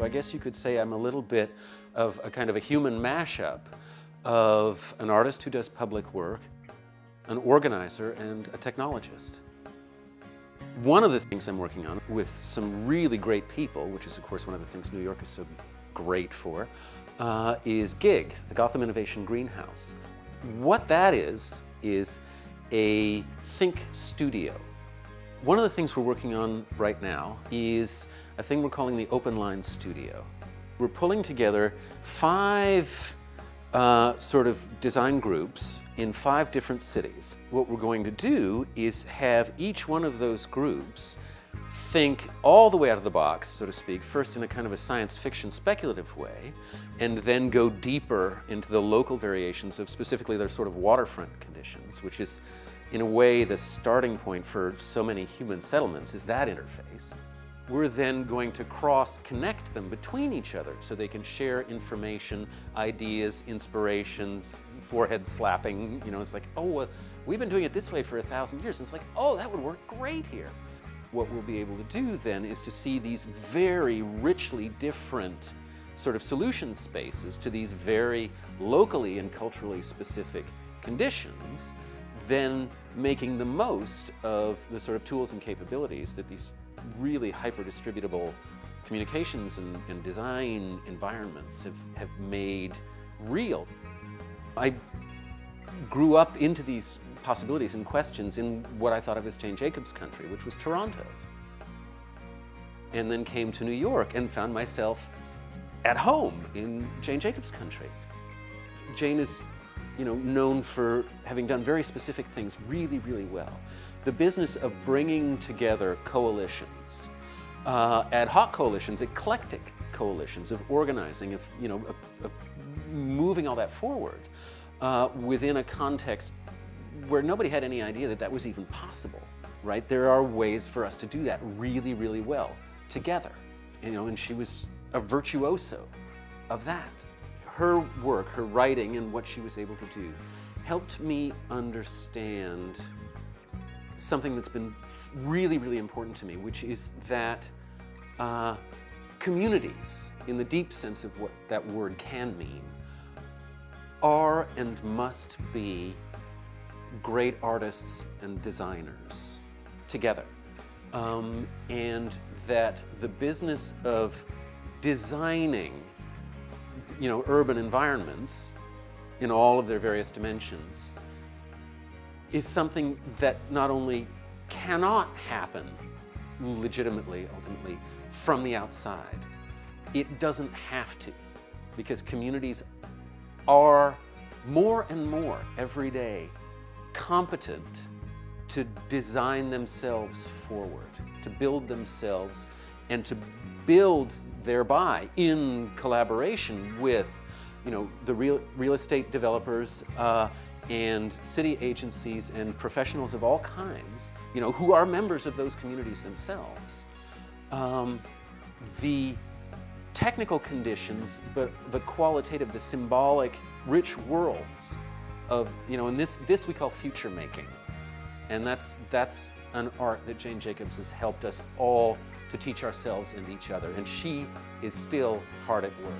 I guess you could say I'm a little bit of a kind of a human mashup of an artist who does public work, an organizer, and a technologist. One of the things I'm working on with some really great people, which is of course one of the things New York is so great for, is GIG, the Gotham Innovation Greenhouse. What that is a think studio. One of the things we're working on right now is a thing we're calling the Open Line Studio. We're pulling together 5 sort of design groups in 5 different cities. What we're going to do is have each one of those groups think all the way out of the box, so to speak, first in a kind of a science fiction speculative way, and then go deeper into the local variations of specifically their sort of waterfront conditions, which is in a way the starting point for so many human settlements is that interface. We're then going to cross-connect them between each other so they can share information, ideas, inspirations, forehead slapping. You know, it's like, oh, we've been doing it this way for 1,000 years. And it's like, oh, that would work great here. What we'll be able to do then is to see these very richly different sort of solution spaces to these very locally and culturally specific conditions, then making the most of the sort of tools and capabilities that these really hyper-distributable communications and design environments have made real. I grew up into these possibilities and questions in what I thought of as Jane Jacobs' country, which was Toronto. And then came to New York and found myself at home in Jane Jacobs' country. Jane is, you know, known for having done very specific things really, really well. The business of bringing together coalitions, ad hoc coalitions, eclectic coalitions, of organizing, of moving all that forward within a context where nobody had any idea that that was even possible, right? There are ways for us to do that really, really well together, you know, and she was a virtuoso of that. Her work, her writing, and what she was able to do helped me understand something that's been really, really important to me, which is that communities, in the deep sense of what that word can mean, are and must be great artists and designers together. And that the business of designing, you know, urban environments in all of their various dimensions is something that not only cannot happen legitimately, ultimately, from the outside, it doesn't have to, because communities are more and more every day competent to design themselves forward, to build themselves, and to build thereby in collaboration with, you know, the real estate developers and city agencies and professionals of all kinds, you know, who are members of those communities themselves. The technical conditions, but the qualitative, the symbolic, rich worlds of, you know, and this we call future making. And that's an art that Jane Jacobs has helped us all to teach ourselves and each other. And she is still hard at work.